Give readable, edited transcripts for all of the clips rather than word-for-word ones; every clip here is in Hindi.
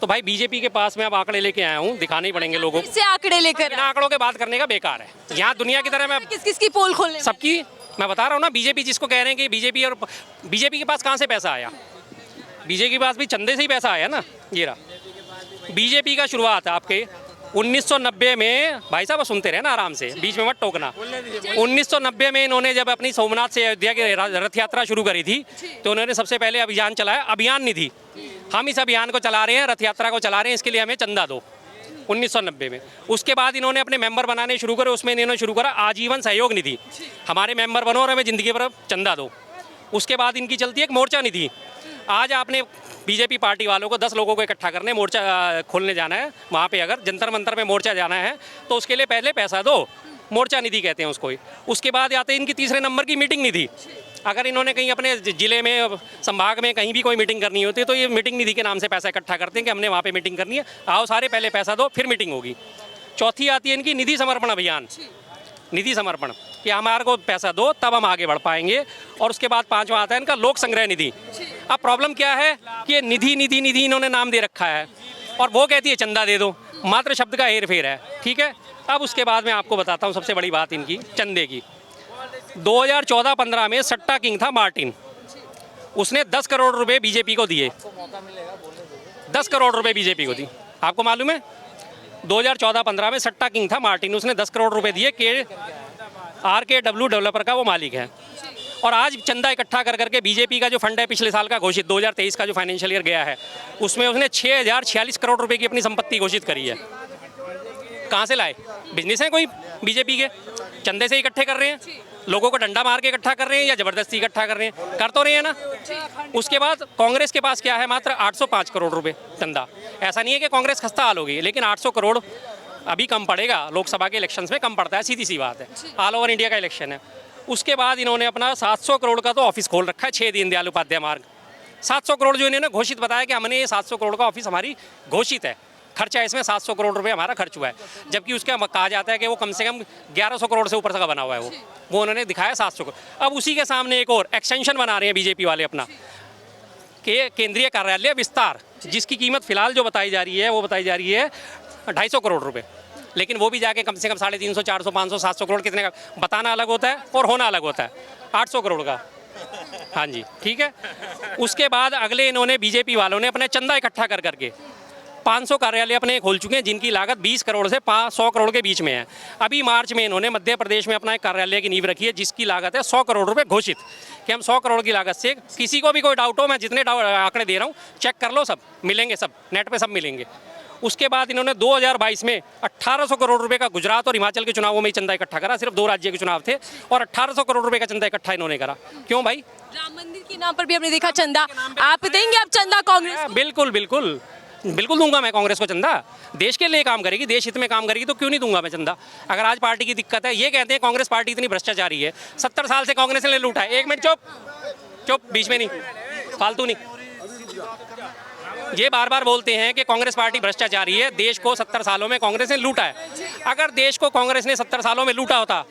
तो भाई बीजेपी के पास मैं अब आंकड़े लेके आया हूँ, दिखाने ही पड़ेंगे लोगों को। से आंकड़े लेकर इन आंकड़ों के बात करने का बेकार है। यहाँ दुनिया की तरह मैं किस किस की पोल खोलने सबकी मैं बता रहा हूँ ना, बीजेपी जिसको कह रहे हैं कि बीजेपी के पास कहाँ से पैसा आया? बीजेपी के पास भी चंदे से ही पैसा आया ना। ये रहा बीजेपी का शुरुआत आपके 1990 में। भाई साहब सुनते रहे ना आराम से, बीच में मत टोकना। 1990 में इन्होंने जब अपनी सोमनाथ से अयोध्या की रथ यात्रा शुरू करी थी तो उन्होंने सबसे पहले अभियान चलाया। अभियान नहीं थी, हम इस अभियान को चला रहे हैं, रथ यात्रा को चला रहे हैं, इसके लिए हमें चंदा दो। 1990 में उसके बाद इन्होंने अपने मेंबर बनाने शुरू करे, उसमें इन्होंने शुरू करा आजीवन सहयोग निधि। हमारे मेंबर बनो और हमें ज़िंदगी पर चंदा दो। उसके बाद इनकी चलती है एक मोर्चा निधि। आज आपने बीजेपी पार्टी वालों को 10 लोगों को इकट्ठा करने मोर्चा खोलने जाना है, वहाँ पे अगर जंतर मंतर में मोर्चा जाना है तो उसके लिए पहले पैसा दो, मोर्चा निधि कहते हैं उसको ही। उसके बाद आते हैं इनकी तीसरे नंबर की मीटिंग निधि। अगर इन्होंने कहीं अपने ज़िले में, संभाग में कहीं भी कोई मीटिंग करनी होती है तो ये मीटिंग निधि के नाम से पैसा इकट्ठा करते हैं कि हमने वहाँ पे मीटिंग करनी है, आओ सारे पहले पैसा दो फिर मीटिंग होगी। चौथी आती है इनकी निधि समर्पण अभियान। निधि समर्पण कि हमारे को पैसा दो तब हम आगे बढ़ पाएंगे। और उसके बाद पांचवा आता है इनका लोक संग्रह निधि। अब प्रॉब्लम क्या है कि निधि निधि निधि इन्होंने नाम दे रखा है और वो कहती है चंदा दे दो, मात्र शब्द का हेर फेर है। ठीक है, अब उसके बाद मैं आपको बताता हूँ सबसे बड़ी बात इनकी चंदे की। 2014-15 में सट्टा किंग था मार्टिन, उसने 10 करोड़ रुपए बीजेपी को दिए। 10 करोड़ रुपए बीजेपी को दी, आपको मालूम है? 2014-15 में सट्टा किंग था मार्टिन, उसने 10 करोड़ रुपए दिए। RKW डेवलपर का वो मालिक है। और आज चंदा इकट्ठा कर करके बीजेपी का जो फंड है पिछले साल का घोषित 2023 का जो फाइनेंशियल ईयर गया है उसमें उसने 6046 करोड़ रुपए की अपनी संपत्ति घोषित करी है। कहाँ से लाए? बिजनेस है कोई बीजेपी के? चंदे से इकट्ठे कर रहे हैं, लोगों को डंडा मार के इकट्ठा कर रहे हैं या जबरदस्ती इकट्ठा कर रहे हैं? कर तो रहे हैं ना। उसके बाद कांग्रेस के पास क्या है? मात्र 805 करोड़ रुपए चंदा। ऐसा नहीं है कि कांग्रेस खस्ता हाल होगी, लेकिन 800 करोड़ अभी कम पड़ेगा, लोकसभा के इलेक्शंस में कम पड़ता है, सीधी सी बात है, ऑल ओवर इंडिया का इलेक्शन है। उसके बाद इन्होंने अपना 700 करोड़ का तो ऑफिस खोल रखा है 6 दीनदयाल उपाध्याय मार्ग। 700 करोड़ जो इन्होंने घोषित बताया कि हमने ये 700 करोड़ का ऑफिस हमारी घोषित है, खर्चा इसमें 700 करोड़ रुपए हमारा खर्च हुआ है, जबकि उसका कहा जाता है कि वो कम से कम 1100 करोड़ से ऊपर का बना हुआ है। वो उन्होंने दिखाया 700 करोड़। अब उसी के सामने एक और एक्सटेंशन बना रहे हैं बीजेपी वाले अपना, कि केंद्रीय कार्यालय विस्तार, जिसकी कीमत फिलहाल जो बताई जा रही है वो बताई जा रही है 250 करोड़ रुपए, लेकिन वो भी जाके कम से कम 350, 400, 500, 700 करोड़ कितने का बताना अलग होता है और होना अलग होता है। 800 करोड़ का, हाँ जी ठीक है। उसके बाद अगले इन्होंने बीजेपी वालों ने अपने चंदा इकट्ठा कर करके 500 कार्यालय अपने खोल चुके हैं, जिनकी लागत 20 करोड़ से 100 करोड़ के बीच में है। अभी मार्च में इन्होंने मध्य प्रदेश में अपना एक कार्यालय की नींव रखी है, जिसकी लागत है 100 करोड़ रुपए घोषित, कि हम 100 करोड़ की लागत से, किसी को भी कोई डाउट हो, मैं जितने आंकड़े दे रहा हूँ चेक कर लो, सब मिलेंगे, सब नेट पे सब मिलेंगे। उसके बाद इन्होंने 2022 में 1800 करोड़ रुपए का गुजरात और हिमाचल के चुनावों में ही चंदा इकट्ठा करा। सिर्फ 2 राज्य के चुनाव थे और 1800 करोड़ रुपए का चंदा इकट्ठा इन्होंने करा। क्यों भाई? राम मंदिर के नाम पर भी हमने देखा चंदा। आप देंगे अब चंदा कांग्रेस को? बिल्कुल बिल्कुल बिल्कुल दूंगा मैं कांग्रेस को चंदा। देश के लिए काम करेगी, देश हित में काम करेगी तो क्यों नहीं दूंगा मैं चंदा। अगर आज पार्टी की दिक्कत है, ये कहते हैं कांग्रेस पार्टी इतनी भ्रष्टाचारी है, 70 साल से कांग्रेस ने लूटा है। 1 मिनट चुप, बीच में नहीं, फालतू नहीं। ये बार बार बोलते हैं कि कांग्रेस पार्टी भ्रष्टाचारी है, देश को 70 सालों में कांग्रेस ने लूटा है। अगर देश को कांग्रेस ने 70 सालों में लूटा होता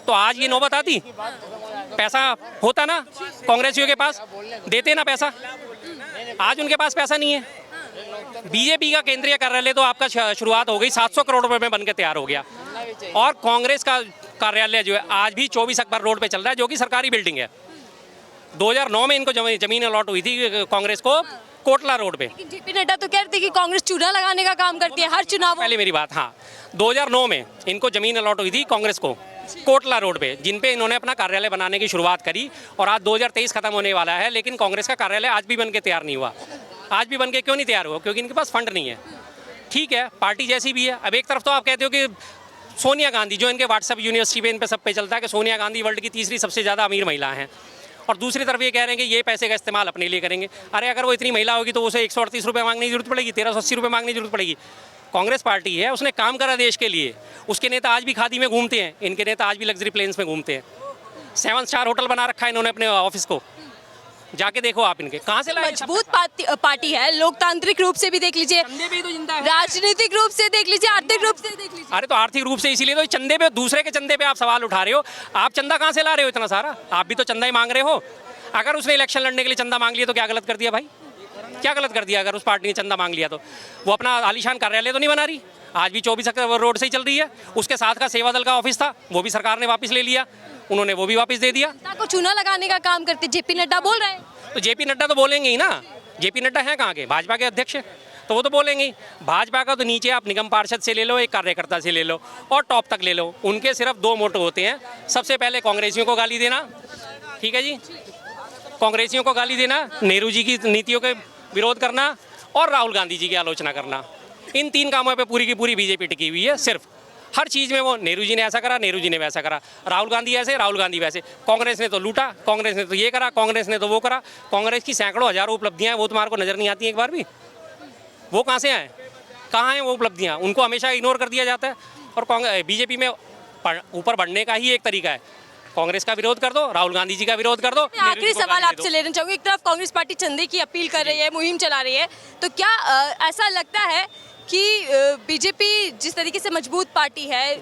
तो आज ये नौबत आती? पैसा होता ना कांग्रेसियों के पास, देते ना पैसा। आज उनके पास पैसा नहीं है। बीजेपी का केंद्रीय कार्यालय तो आपका शुरुआत हो गई 700 करोड़ रुपए में बनकर तैयार हो गया, और कांग्रेस का कार्यालय जो है आज भी 24 अकबर रोड पे चल रहा है, जो कि सरकारी बिल्डिंग है। 2009 में इनको जमीन अलॉट हुई थी कांग्रेस को कोटला रोड पे। जेपी नड्डा तो कहते हैं कि कांग्रेस चूना लगाने का काम करती है हर चुनाव। पहले मेरी बात, हाँ 2009 में इनको जमीन अलॉट हुई थी कांग्रेस को कोटला रोड पे, जिन पे इन्होंने अपना कार्यालय बनाने की शुरुआत करी, और आज 2023 खत्म होने वाला है, लेकिन कांग्रेस का कार्यालय आज भी बनके तैयार नहीं हुआ। आज भी बनके क्यों नहीं तैयार हुआ? क्योंकि इनके पास फंड नहीं है। ठीक है, पार्टी जैसी भी है। अब एक तरफ तो आप कहते हो कि सोनिया गांधी, जो इनके व्हाट्सएप यूनिवर्सिटी पे इन पे सब पे चलता है कि सोनिया गांधी वर्ल्ड की तीसरी सबसे ज़्यादा अमीर महिला हैं, और दूसरी तरफ ये कह रहे हैं कि ये पैसे का इस्तेमाल अपने लिए करेंगे। अरे अगर वो इतनी महिला होगी तो उसे 138 रुपये मांगने की जरूरत पड़ेगी, 1380 रुपये मांगने की जरूरत पड़ेगी। कांग्रेस पार्टी है, उसने काम करा देश के लिए। उसके नेता आज भी खादी में घूमते हैं, इनके नेता आज भी लग्जरी प्लेन्स में घूमते हैं। 7 स्टार होटल बना रखा है इन्होंने अपने ऑफिस को, जाके देखो आप इनके कहाँ से लाए। मजबूत पार्टी है, लोकतांत्रिक रूप से भी देख लीजिए, राजनीतिक रूप से देख लीजिए, आर्थिक रूप से देख लीजिए। अरे तो आर्थिक रूप से इसीलिए तो चंदे पे, दूसरे के चंदे पे आप सवाल उठा रहे हो। आप चंदा कहाँ से ला रहे हो इतना सारा? आप भी तो चंदा ही मांग रहे हो। अगर उसने इलेक्शन लड़ने के लिए चंदा मांग लिया तो क्या गलत कर दिया भाई? क्या गलत कर दिया? अगर उस पार्टी ने चंदा मांग लिया तो वो अपना आलीशान कार्यालय तो नहीं बना रही, आज भी 24 रोड से ही चल रही है। उसके साथ का सेवा दल का ऑफिस था, वो भी सरकार ने वापस ले लिया, उन्होंने वो भी वापस दे दिया। जनता को चूना लगाने का काम करते जेपी नड्डा बोल रहे हैं। तो जेपी नड्डा तो बोलेंगे ही ना, जेपी नड्डा हैं कहाँ के? भाजपा के अध्यक्ष हैं, तो वो तो बोलेंगे ही। भाजपा का तो नीचे आप निगम पार्षद से ले लो, एक कार्यकर्ता से ले लो और टॉप तक ले लो, उनके सिर्फ 2 मोटो होते हैं। सबसे पहले कांग्रेसियों को गाली देना, ठीक है जी, कांग्रेसियों को गाली देना, नेहरू जी की नीतियों के विरोध करना और राहुल गांधी जी की आलोचना करना। इन 3 कामों पे पूरी की पूरी बीजेपी टिकी हुई है। सिर्फ हर चीज़ में वो नेहरू जी ने ऐसा करा, नेहरू जी ने वैसा करा, राहुल गांधी ऐसे, राहुल गांधी वैसे। कांग्रेस ने तो लूटा, कांग्रेस ने तो ये करा, कांग्रेस ने तो वो करा। कांग्रेस की सैकड़ों हजारों उपलब्धियां हैं, वो तुम्हारे को नजर नहीं आती एक बार भी? वो कहाँ से आए? कहाँ हैं वो उपलब्धियां? उनको हमेशा इग्नोर कर दिया जाता है। और बीजेपी में ऊपर बढ़ने का ही एक तरीका है, कांग्रेस का विरोध कर दो, राहुल गांधी जी का विरोध कर दो। मैं आखिरी सवाल आपसे लेना चाहूंगी। एक तरफ कांग्रेस पार्टी चंदे की अपील कर रही है, मुहिम चला रही है, तो क्या ऐसा लगता है कि बीजेपी जिस तरीके से मजबूत पार्टी है,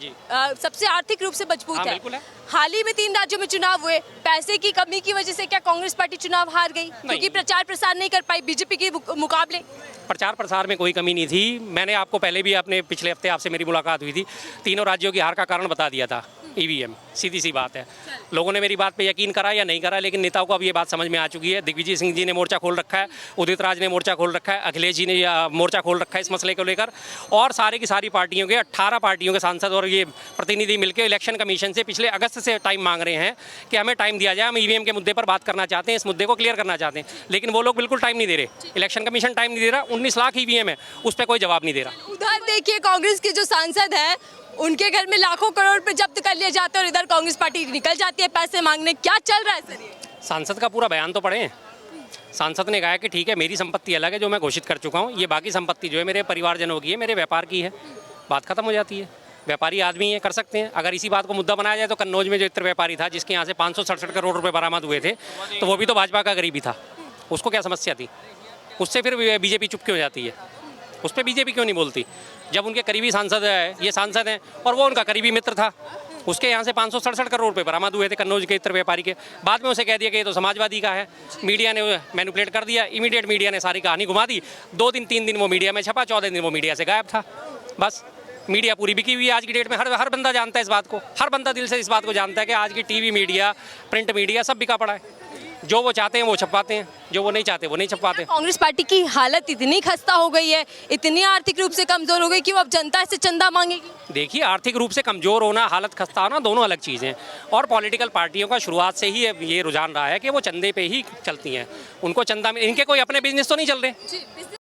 सबसे आर्थिक रूप से मजबूत हाँ, है, बिल्कुल है। हाल ही में 3 राज्यों में चुनाव हुए, पैसे की कमी की वजह से क्या कांग्रेस पार्टी चुनाव हार गई क्योंकि प्रचार प्रसार नहीं कर पाई बीजेपी के मुकाबले? प्रचार प्रसार में कोई कमी नहीं थी। मैंने आपको पहले भी, अपने पिछले हफ्ते आपसे मेरी मुलाकात हुई थी, तीनों राज्यों की हार का कारण बता दिया था, ईवीएम। सीधी सी बात है, लोगों ने मेरी बात पे यकीन करा या नहीं करा, लेकिन नेताओं को अब ये बात समझ में आ चुकी है। दिग्विजय सिंह जी ने मोर्चा खोल रखा है, उदित राज ने मोर्चा खोल रखा है, अखिलेश जी ने मोर्चा खोल रखा है इस मसले को लेकर, और सारी की सारी पार्टियों के 18 पार्टियों के सांसद और ये प्रतिनिधि मिलकर इलेक्शन कमीशन से पिछले अगस्त से टाइम मांग रहे हैं कि हमें टाइम दिया जाए, हम ईवीएम के मुद्दे पर बात करना चाहते हैं, इस मुद्दे को क्लियर करना चाहते हैं। लेकिन वो लोग बिल्कुल टाइम नहीं दे रहे, इलेक्शन कमीशन टाइम नहीं दे रहा। 19 लाख ईवीएम है, उस पर कोई जवाब नहीं दे रहा। उधर देखिए कांग्रेस के जो सांसद हैं, उनके घर में लाखों करोड़ रुपए जब्त कर लिए जाते हैं और इधर कांग्रेस पार्टी निकल जाती है पैसे मांगने। क्या चल रहा है सर ये? सांसद का पूरा बयान तो पढ़ें। सांसद ने कहा कि ठीक है, मेरी संपत्ति अलग है जो मैं घोषित कर चुका हूँ, ये बाकी संपत्ति जो है मेरे परिवारजनों की है, मेरे व्यापार की है, बात खत्म हो जाती है। व्यापारी आदमी है, कर सकते हैं। अगर इसी बात को मुद्दा बनाया जाए तो कन्नौज में जो इत्र व्यापारी था, जिसके यहाँ से 567 करोड़ रुपए बरामद हुए थे, तो वो भी तो भाजपा का गरीबी था, उसको क्या समस्या थी? उससे फिर बीजेपी चुप क्यों जाती है? उस पर बीजेपी क्यों नहीं बोलती? जब उनके करीबी सांसद है, ये सांसद हैं और वो उनका करीबी मित्र था, उसके यहाँ से 567 करोड़ रुपए बरामद हुए थे कन्नौज के इत्र व्यापारी के। बाद में उसे कह दिया कि ये तो समाजवादी का है, मीडिया ने मैनिपुलेट कर दिया, इमीडिएट मीडिया ने सारी कहानी घुमा दी। 2 दिन 3 दिन वो मीडिया में छपा, 14 दिन वो मीडिया से गायब था। बस मीडिया पूरी बिकी हुई है आज की डेट में। हर बंदा जानता है इस बात को, हर बंदा दिल से इस बात को जानता है कि आज की टीवी मीडिया, प्रिंट मीडिया सब बिका पड़ा है। जो वो चाहते हैं वो छपवाते हैं, जो वो नहीं चाहते वो नहीं छपवाते। कांग्रेस पार्टी की हालत इतनी खस्ता हो गई है, इतनी आर्थिक रूप से कमजोर हो गई कि वो अब जनता से चंदा मांगेगी। देखिए, आर्थिक रूप से कमजोर होना, हालत खस्ता होना, दोनों अलग चीज़ें हैं। और पॉलिटिकल पार्टियों का शुरुआत से ही ये रुझान रहा है कि वो चंदे पे ही चलती हैं। उनको चंदा में, इनके कोई अपने बिजनेस तो नहीं चल रहे।